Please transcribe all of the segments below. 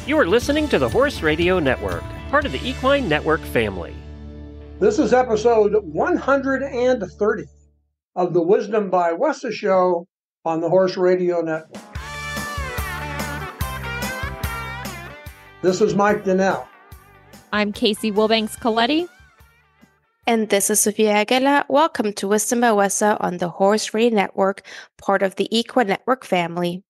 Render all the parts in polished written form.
You are listening to the Horse Radio Network, part of the Equine Network family. This is episode 130 of the Wisdom by WESA show on the Horse Radio Network. This is Mike Donnell. I'm Casey Wilbanks-Coletti. And this is Sofia Aguila. Welcome to Wisdom by WESA on the Horse Radio Network, part of the Equine Network family.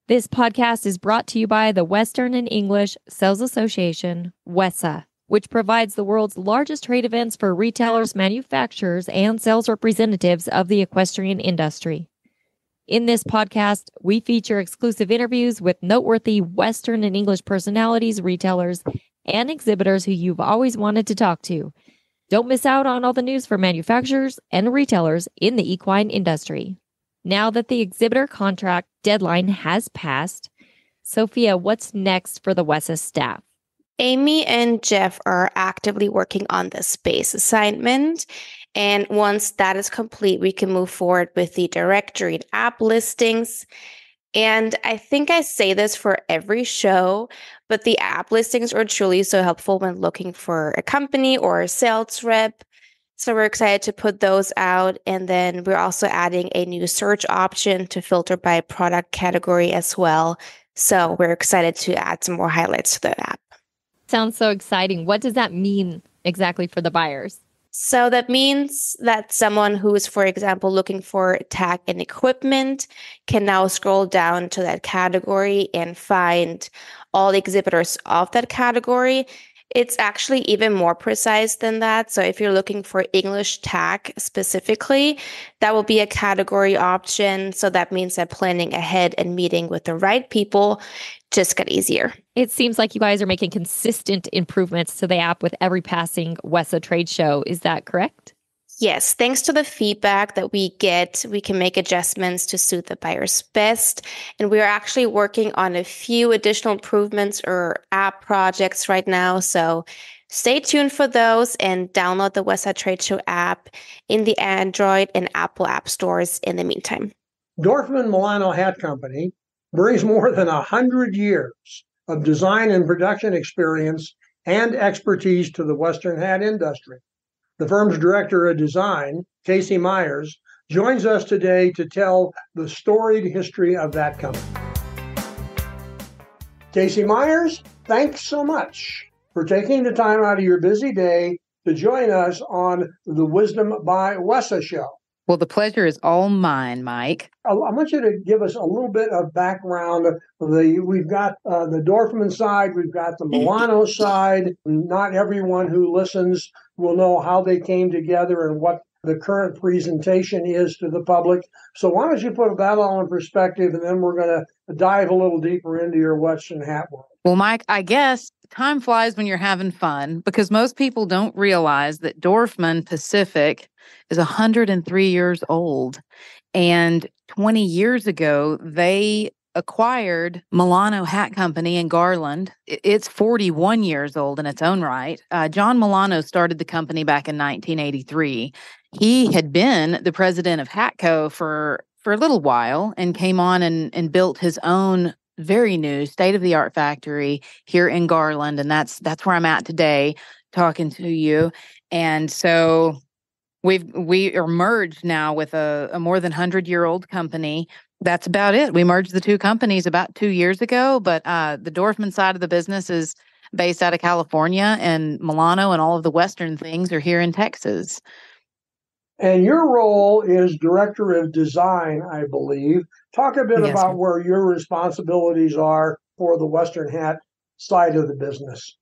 This podcast is brought to you by the Western and English Sales Association, WESA, which provides the world's largest trade events for retailers, manufacturers, and sales representatives of the equestrian industry. In this podcast, we feature exclusive interviews with noteworthy Western and English personalities, retailers, and exhibitors who you've always wanted to talk to. Don't miss out on all the news for manufacturers and retailers in the equine industry. Now that the exhibitor contract deadline has passed, Sophia, what's next for the WESA staff? Amy and Jeff are actively working on the space assignment. And once that is complete, we can move forward with the directory and app listings. And I think I say this for every show, but the app listings are truly so helpful when looking for a company or a sales rep. So we're excited to put those out. And then we're also adding a new search option to filter by product category as well. So we're excited to add some more highlights to the app. Sounds so exciting. What does that mean exactly for the buyers? So that means that someone who is, for example, looking for tech and equipment can now scroll down to that category and find all the exhibitors of that category. It's actually even more precise than that. So if you're looking for English tech specifically, that will be a category option. So that means that planning ahead and meeting with the right people just got easier. It seems like you guys are making consistent improvements to the app with every passing WESA trade show. Is that correct? Yes, thanks to the feedback that we get, we can make adjustments to suit the buyers best. And we are actually working on a few additional improvements or app projects right now. So stay tuned for those and download the WESA Trade Show app in the Android and Apple app stores in the meantime. Dorfman Milano Hat Company brings more than 100 years of design and production experience and expertise to the Western hat industry. The firm's director of design, Casey Myers, joins us today to tell the storied history of that company. Casey Myers, thanks so much for taking the time out of your busy day to join us on the Wisdom by WESA show. Well, the pleasure is all mine, Mike. I want you to give us a little bit of background. We've got the Dorfman side, we've got the Milano side. Not everyone who listens will know how they came together and what the current presentation is to the public. So why don't you put that all in perspective, and then we're going to dive a little deeper into your Western hat world. Well, Mike, I guess time flies when you're having fun, because most people don't realize that Dorfman Pacific is 103 years old. And 20 years ago, they acquired Milano Hat Company in Garland. It's 41 years old in its own right. John Milano started the company back in 1983. He had been the president of Hatco for a little while and came on and built his own very new state-of-the-art factory here in Garland. And that's where I'm at today talking to you. And so we are merged now with a more than 100-year-old company. That's about it. We merged the two companies about 2 years ago, but the Dorfman side of the business is based out of California, and Milano and all of the Western things are here in Texas. And your role is director of design, I believe. Talk a bit about where your responsibilities are for the Western hat side of the business.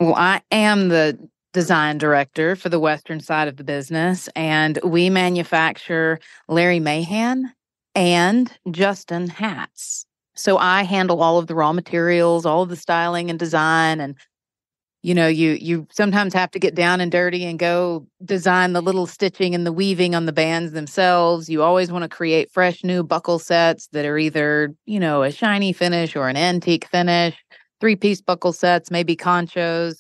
Well, I am the design director for the Western side of the business, and we manufacture Larry Mahan and Justin hats. So I handle all of the raw materials, all of the styling and design, and you sometimes have to get down and dirty and go design the little stitching and the weaving on the bands themselves. You always want to create fresh new buckle sets that are either, a shiny finish or an antique finish, 3-piece buckle sets, maybe conchos.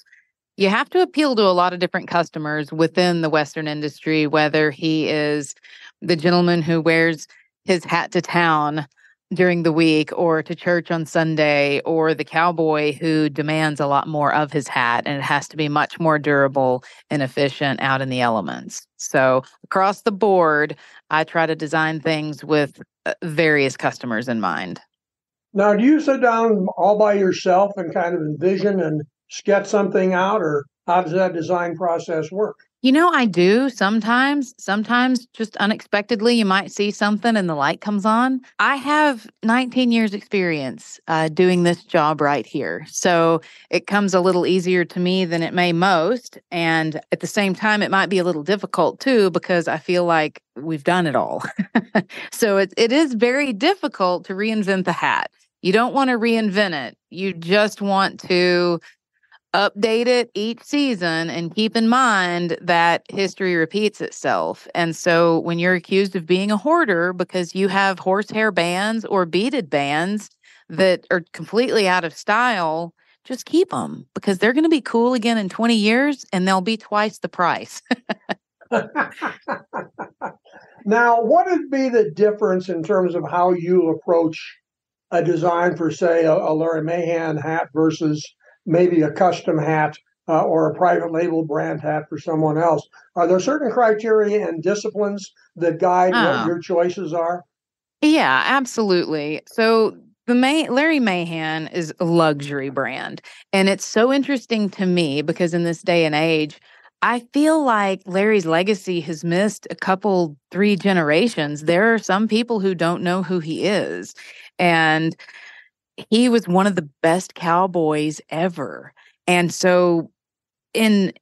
You have to appeal to a lot of different customers within the Western industry, whether he is the gentleman who wears his hat to town during the week or to church on Sunday, or the cowboy who demands a lot more of his hat and it has to be much more durable and efficient out in the elements. So across the board, I try to design things with various customers in mind. Now, do you sit down all by yourself and kind of envision and sketch something out, or how does that design process work? I do sometimes just unexpectedly, you might see something and the light comes on. I have 19 years experience doing this job right here. So it comes a little easier to me than it may most. And at the same time, it might be a little difficult too, because I feel like we've done it all. So it is very difficult to reinvent the hat. You don't want to reinvent it. You just want to update it each season and keep in mind that history repeats itself. And so when you're accused of being a hoarder because you have horsehair bands or beaded bands that are completely out of style, just keep them, because they're going to be cool again in 20 years and they'll be twice the price. Now, what would be the difference in terms of how you approach a design for, say, a Larry Mahan hat versus maybe a custom hat or a private label brand hat for someone else? Are there certain criteria and disciplines that guide what your choices are? Yeah, absolutely. So Larry Mahan is a luxury brand. And it's so interesting to me because in this day and age, I feel like Larry's legacy has missed a couple, 3 generations. There are some people who don't know who he is. And he was one of the best cowboys ever. And so in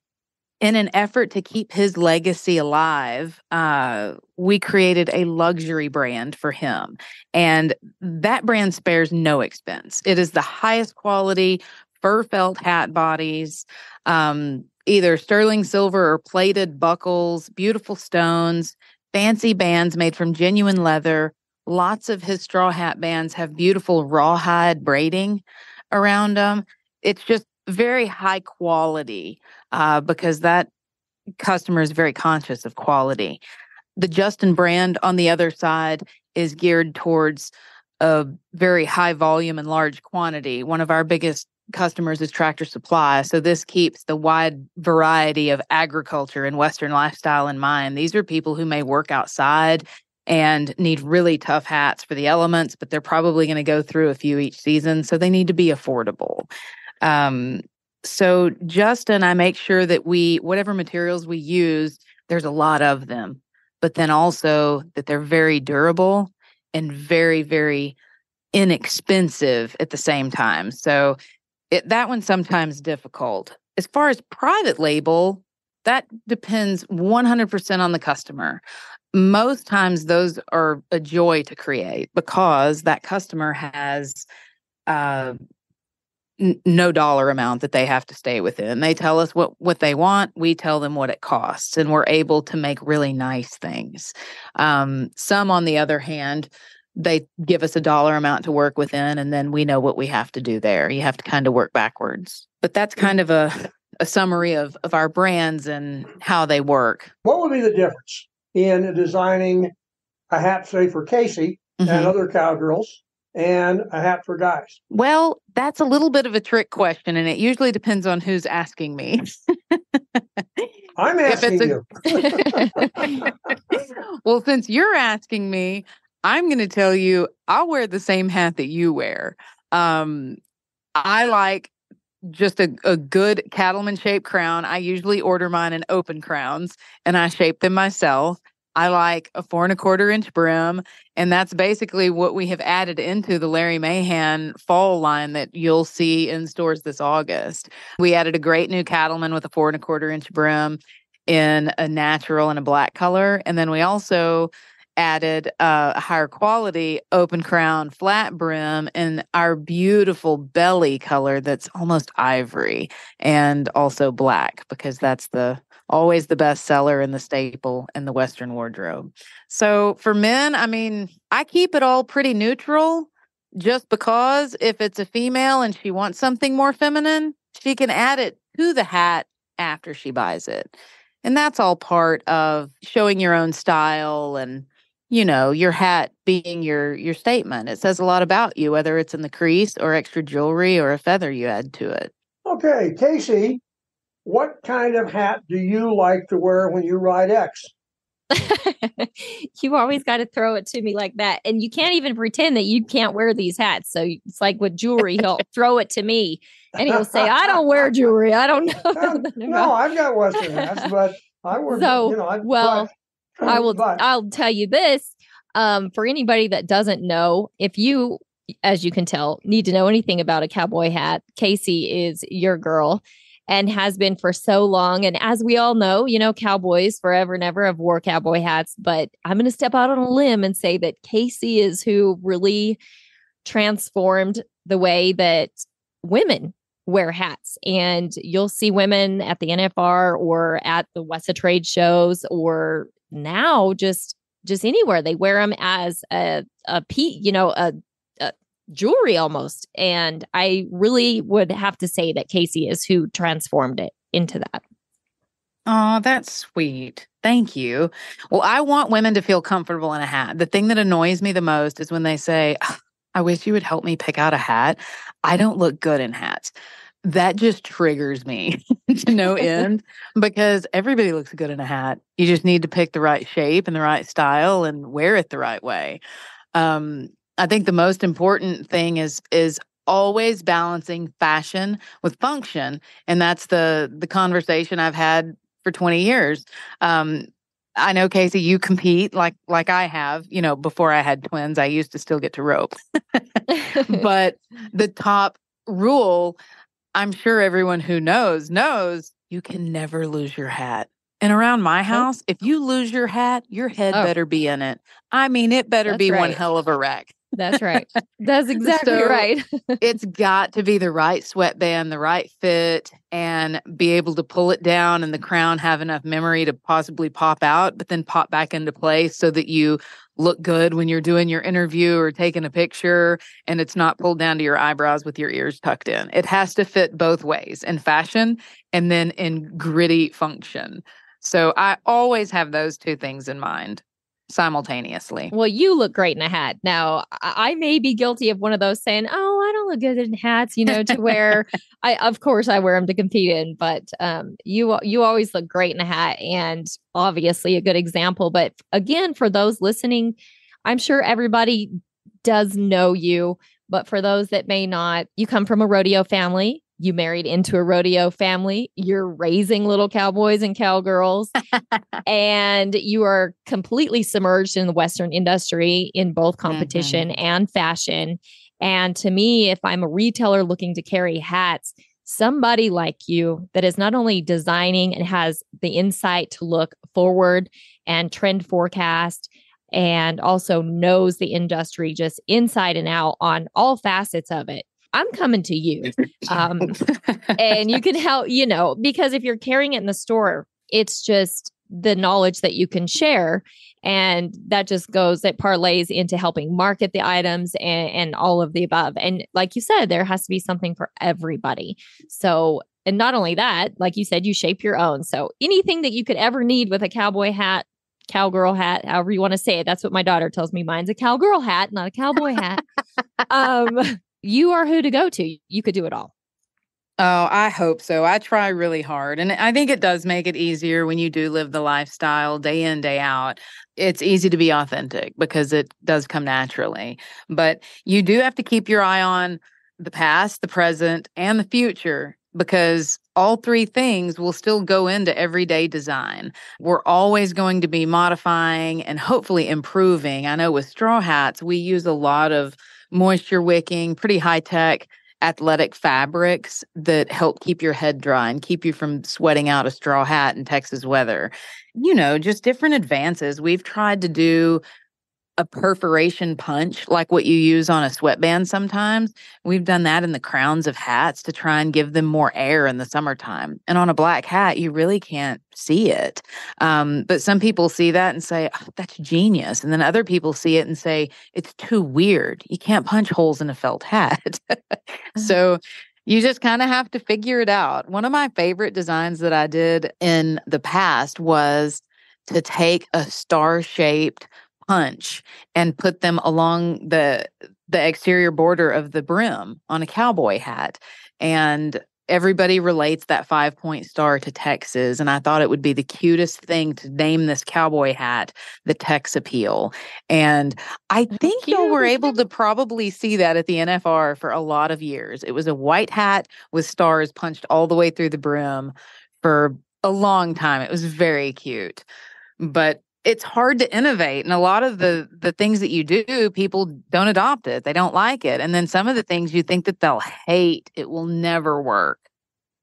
an effort to keep his legacy alive, we created a luxury brand for him. And that brand spares no expense. It is the highest quality fur felt hat bodies, either sterling silver or plated buckles, beautiful stones, fancy bands made from genuine leather. Lots of his straw hat bands have beautiful rawhide braiding around them. It's just very high quality because that customer is very conscious of quality. The Justin brand on the other side is geared towards a very high volume and large quantity. One of our biggest customers is Tractor Supply. So this keeps the wide variety of agriculture and Western lifestyle in mind. These are people who may work outside and need really tough hats for the elements, but they're probably going to go through a few each season. So they need to be affordable. So Justin, I make sure that whatever materials we use, there's a lot of them, but then also that they're very durable and very, very inexpensive at the same time. So that one's sometimes difficult. As far as private label, that depends 100% on the customer. Most times those are a joy to create because that customer has no dollar amount that they have to stay within. They tell us what they want. We tell them what it costs, and we're able to make really nice things. Some, on the other hand, they give us a dollar amount to work within, and then we know what we have to do there. You have to kind of work backwards. But that's kind of a summary of our brands and how they work. What would be the difference in designing a hat, say, for Casey and other cowgirls, and a hat for guys? Well, that's a little bit of a trick question, and it usually depends on who's asking me. I'm asking you. Well, since you're asking me, I'm going to tell you I'll wear the same hat that you wear. I like just a good cattleman-shaped crown. I usually order mine in open crowns, and I shape them myself. I like a 4 1/4 inch brim, and that's basically what we have added into the Larry Mahan fall line that you'll see in stores this August. We added a great new cattleman with a 4 1/4 inch brim in a natural and a black color, and then we also added a higher quality open crown flat brim in our beautiful belly color that's almost ivory, and also black, because that's always the best seller and the staple in the Western wardrobe. So for men, I mean, I keep it all pretty neutral, just because if it's a female and she wants something more feminine, she can add it to the hat after she buys it. And that's all part of showing your own style and your hat being your statement. It says a lot about you, whether it's in the crease or extra jewelry or a feather you add to it. Okay, Casey, what kind of hat do you like to wear when you ride X? You always got to throw it to me like that. And you can't even pretend that you can't wear these hats. So it's like with jewelry, he'll throw it to me and he'll say, I don't wear jewelry. I don't know. No, I've got Western hats, but I wear, I'll tell you this. For anybody that doesn't know, if you, as you can tell, need to know anything about a cowboy hat, Casey is your girl. And has been for so long. And as we all know, cowboys forever and ever have wore cowboy hats. But I'm going to step out on a limb and say that Casey is who really transformed the way that women wear hats. And you'll see women at the NFR or at the WESA trade shows, or now just anywhere. They wear them as a jewelry almost. And I really would have to say that Casey is who transformed it into that. Oh, that's sweet. Thank you. Well, I want women to feel comfortable in a hat. The thing that annoys me the most is when they say, I wish you would help me pick out a hat. I don't look good in hats. That just triggers me to no end, because everybody looks good in a hat. You just need to pick the right shape and the right style and wear it the right way. I think the most important thing is always balancing fashion with function. And that's the conversation I've had for 20 years. I know, Casey, you compete like I have. Before I had twins, I used to still get to rope. But the top rule, I'm sure everyone who knows, you can never lose your hat. And around my house, if you lose your hat, your head better be in it. I mean, it better be one hell of a wreck. That's right. That's exactly right. It's got to be the right sweatband, the right fit, and be able to pull it down and the crown have enough memory to possibly pop out, but then pop back into place so that you look good when you're doing your interview or taking a picture, and it's not pulled down to your eyebrows with your ears tucked in. It has to fit both ways, in fashion and then in gritty function. So I always have those two things in mind simultaneously. Well, you look great in a hat. Now, I may be guilty of one of those saying, "Oh, I don't look good in hats," to wear. Of course, I wear them to compete in, but you always look great in a hat, and obviously a good example. But again, for those listening, I'm sure everybody does know you, but for those that may not, you come from a rodeo family. You married into a rodeo family. You're raising little cowboys and cowgirls, and you are completely submerged in the Western industry in both competition and fashion. And to me, if I'm a retailer looking to carry hats, somebody like you that is not only designing and has the insight to look forward and trend forecast, and also knows the industry just inside and out on all facets of it, I'm coming to you. And you can help, because if you're carrying it in the store, it's just the knowledge that you can share. And that just that parlays into helping market the items and all of the above. And like you said, there has to be something for everybody. So, and not only that, like you said, you shape your own. So anything that you could ever need with a cowboy hat, cowgirl hat, however you want to say it. That's what my daughter tells me. Mine's a cowgirl hat, not a cowboy hat. You are who to go to. You could do it all. Oh, I hope so. I try really hard. And I think it does make it easier when you do live the lifestyle day in, day out. It's easy to be authentic because it does come naturally. But you do have to keep your eye on the past, the present, and the future, because all three things will still go into everyday design. We're always going to be modifying and hopefully improving. I know with straw hats, we use a lot of moisture wicking, pretty high-tech athletic fabrics that help keep your head dry and keep you from sweating out a straw hat in Texas weather. Just different advances. We've tried to do a perforation punch like what you use on a sweatband sometimes. We've done that in the crowns of hats to try and give them more air in the summertime. And on a black hat, you really can't see it. But some people see that and say, oh, that's genius. And then other people see it and say, it's too weird. You can't punch holes in a felt hat. So you just kind of have to figure it out. One of my favorite designs that I did in the past was to take a star-shaped punch and put them along the exterior border of the brim on a cowboy hat. And everybody relates that 5-point star to Texas. And I thought it would be the cutest thing to name this cowboy hat the Tex Appeal. And I think y'all were able to probably see that at the NFR for a lot of years. It was a white hat with stars punched all the way through the brim for a long time. It was very cute. But it's hard to innovate. And a lot of the things that you do, people don't adopt it. They don't like it. And then some of the things you think that they'll hate, it will never work.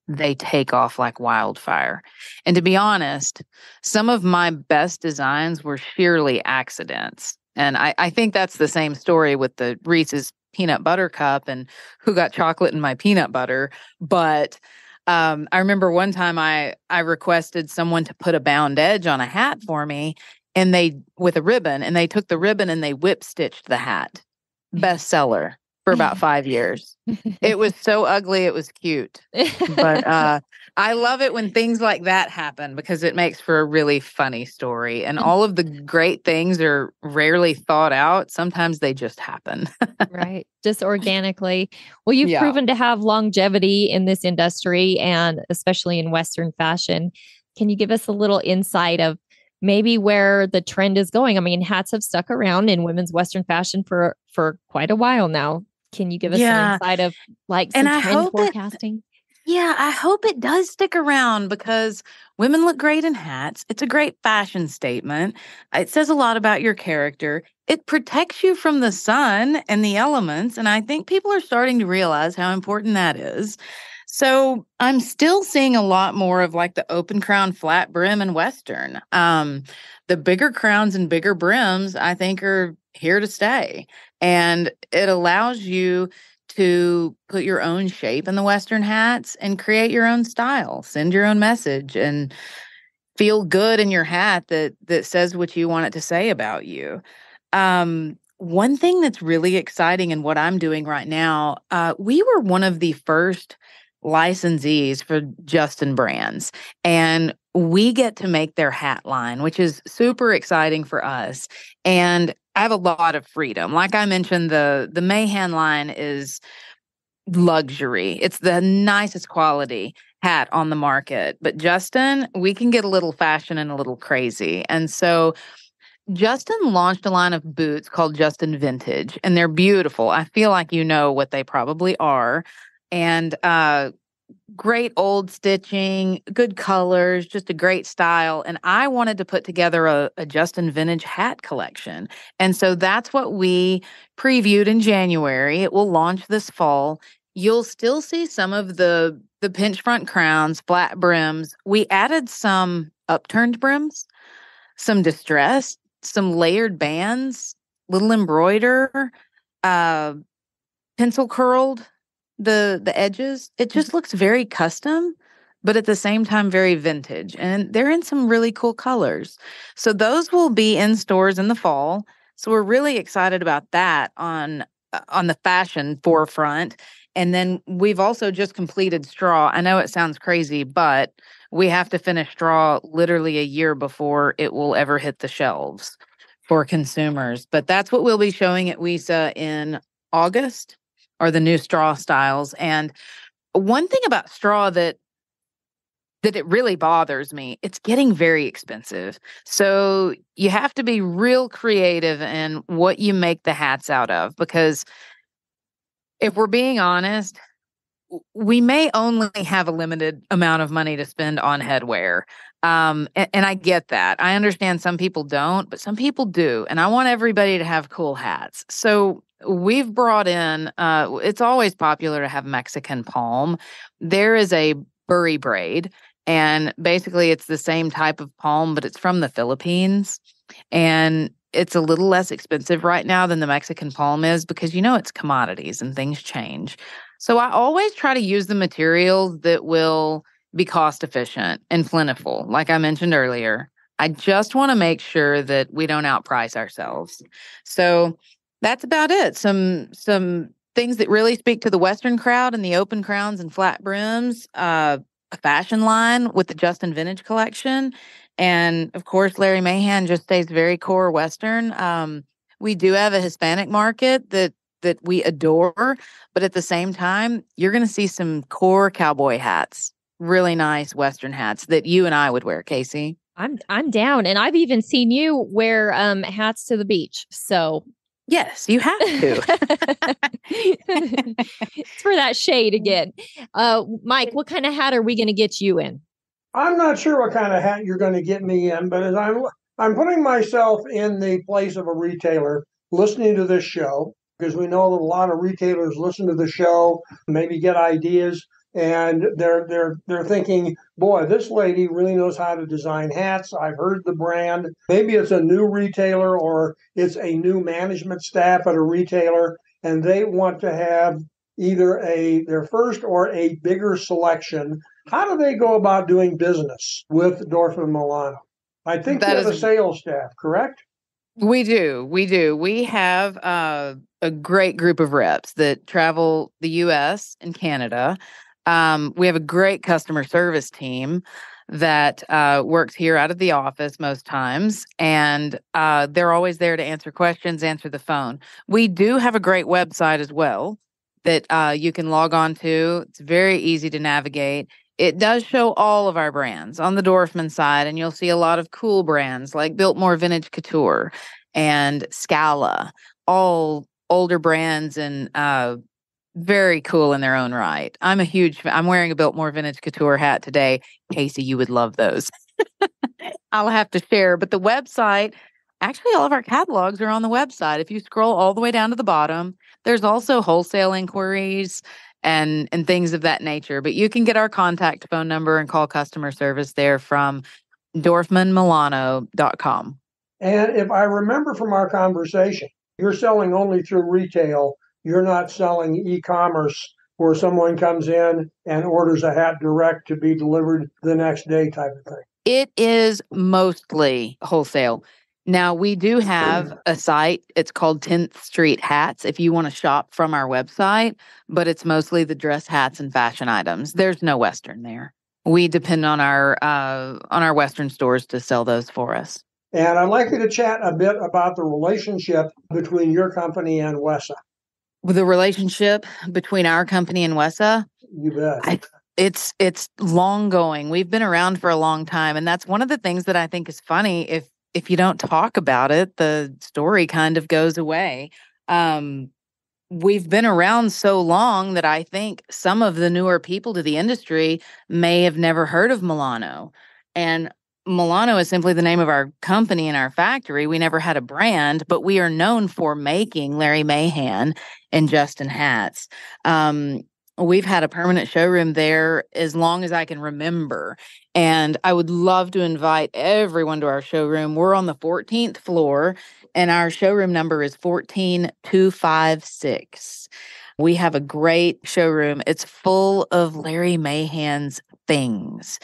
They take off like wildfire. And to be honest, some of my best designs were sheerly accidents. And I think that's the same story with the Reese's peanut butter cup and who got chocolate in my peanut butter. But I remember one time I requested someone to put a bound edge on a hat for me and with a ribbon, and they took the ribbon and they whip stitched the hat. Bestseller for about 5 years. It was so ugly. It was cute. But I love it when things like that happen because it makes for a really funny story. And all of the great things are rarely thought out. Sometimes they just happen. Right. Just organically. Well, you've proven to have longevity in this industry and especially in Western fashion. Can you give us a little insight of maybe where the trend is going? I mean, hats have stuck around in women's Western fashion for quite a while now. Can you give us an insight of like some trend forecasting? I hope it does stick around because women look great in hats. It's a great fashion statement. It says a lot about your character. It protects you from the sun and the elements. And I think people are starting to realize how important that is. So I'm still seeing a lot more of like the open crown, flat brim and Western. The bigger crowns and bigger brims, I think, are here to stay. And it allows you to put your own shape in the Western hats and create your own style, send your own message, and feel good in your hat that says what you want it to say about you. One thing that's really exciting in what I'm doing right now, we were one of the first licensees for Justin Brands, and we get to make their hat line, which is super exciting for us. And I have a lot of freedom. Like I mentioned, the Mahan line is luxury. It's the nicest quality hat on the market. But Justin, we can get a little fashion and a little crazy. And so Justin launched a line of boots called Justin Vintage, and they're beautiful. I feel like you know what they probably are. And great old stitching, good colors, just a great style. And I wanted to put together a Justin Vintage hat collection. And so that's what we previewed in January. It will launch this fall. You'll still see some of the pinch front crowns, flat brims. We added some upturned brims, some distressed, some layered bands, little embroider, pencil curled the edges. It just looks very custom, but at the same time very vintage. And they're in some really cool colors. So those will be in stores in the fall. So we're really excited about that on the fashion forefront. And then we've also just completed straw. I know it sounds crazy, but we have to finish straw literally a year before it will ever hit the shelves for consumers. But that's what we'll be showing at WISA in August, are the new straw styles. And one thing about straw that it really bothers me, it's getting very expensive. So you have to be real creative in what you make the hats out of, because if we're being honest, we may only have a limited amount of money to spend on headwear. And I get that. I understand some people don't, but some people do. And I want everybody to have cool hats. So we've brought in, it's always popular to have Mexican palm. There is a Burry braid, and basically it's the same type of palm, but it's from the Philippines. And it's a little less expensive right now than the Mexican palm is because, it's commodities and things change. So I always try to use the materials that will be cost efficient and plentiful. Like I mentioned earlier, I just want to make sure that we don't outprice ourselves. So that's about it. Some things that really speak to the Western crowd and the open crowns and flat brims, a fashion line with the Justin Vintage collection, And of course, Larry Mahan just stays very core Western. We do have a Hispanic market that we adore, but at the same time, you're going to see some core cowboy hats, really nice Western hats that you and I would wear, Casey. I'm down, and I've even seen you wear hats to the beach. So yes, you have to. It's for that shade again. Mike, what kind of hat are we going to get you in? I'm not sure what kind of hat you're going to get me in, but as I'm putting myself in the place of a retailer listening to this show, because we know that a lot of retailers listen to the show, maybe get ideas, and they're thinking, boy, this lady really knows how to design hats. I've heard the brand. Maybe it's a new retailer or it's a new management staff at a retailer, and they want to have either their first or a bigger selection. How do they go about doing business with Dorfman Milano? I think they have a sales staff, correct? We do. We have a great group of reps that travel the U.S. and Canada. We have a great customer service team that works here out of the office most times, and they're always there to answer questions, answer the phone. We do have a great website as well that you can log on to. It's very easy to navigate. It does show all of our brands on the Dorfman side, and you'll see a lot of cool brands like Biltmore Vintage Couture and Scala, all older brands and very cool in their own right. I'm wearing a Biltmore Vintage Couture hat today. Casey, you would love those. I'll have to share. But the website, actually all of our catalogs are on the website. If you scroll all the way down to the bottom, there's also wholesale inquiries and things of that nature. But you can get our contact phone number and call customer service there from dorfmanmilano.com. And if I remember from our conversation, you're selling only through retail. You're not selling e-commerce where someone comes in and orders a hat direct to be delivered the next day type of thing. It is mostly wholesale. Now, we do have a site. It's called 10th Street Hats if you want to shop from our website, but it's mostly the dress hats and fashion items. There's no Western there. We depend on our Western stores to sell those for us. And I'd like you to chat a bit about the relationship between your company and WESA. The relationship between our company and WESA? You bet. It's long going. We've been around for a long time, and that's one of the things that I think is funny. If you don't talk about it, the story kind of goes away. We've been around so long that I think some of the newer people to the industry may have never heard of Milano. And Milano is simply the name of our company and our factory. We never had a brand, but we are known for making Larry Mahan and Justin hats. We've had a permanent showroom there as long as I can remember. And I would love to invite everyone to our showroom. We're on the 14th floor, and our showroom number is 14256. We have a great showroom. It's full of Larry Mahan's things.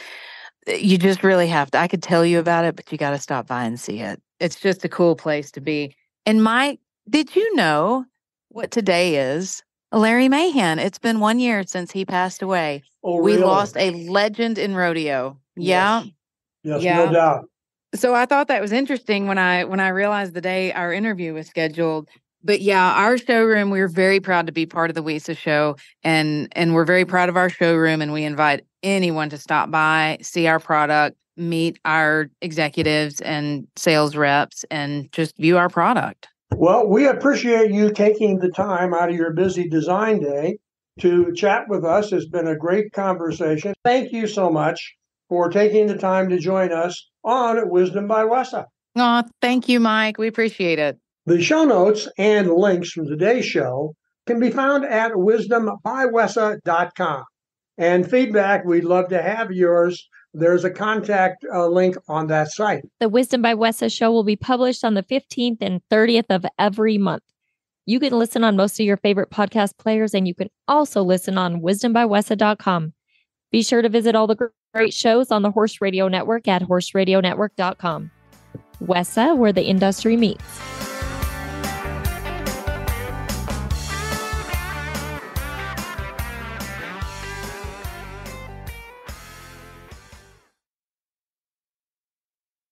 You just really have to. I could tell you about it, but you got to stop by and see it. It's just a cool place to be. And Mike, did you know what today is? Larry Mahan. It's been 1 year since he passed away. Oh, really? We lost a legend in rodeo. Yeah. Yes, no doubt. So I thought that was interesting when I realized the day our interview was scheduled. But yeah, our showroom, we're very proud to be part of the WESA show, and we're very proud of our showroom, and we invite anyone to stop by, see our product, meet our executives and sales reps, and just view our product. Well, we appreciate you taking the time out of your busy design day to chat with us. It's been a great conversation. Thank you so much for taking the time to join us on Wisdom by WESA. Oh, thank you, Mike. We appreciate it. The show notes and links from today's show can be found at wisdombywesa.com. And feedback, we'd love to have yours. There's a contact link on that site. The Wisdom by WESA show will be published on the 15th and 30th of every month. You can listen on most of your favorite podcast players, and you can also listen on wisdombywesa.com. Be sure to visit all the great shows on the Horse Radio Network at horseradionetwork.com. WESA, where the industry meets.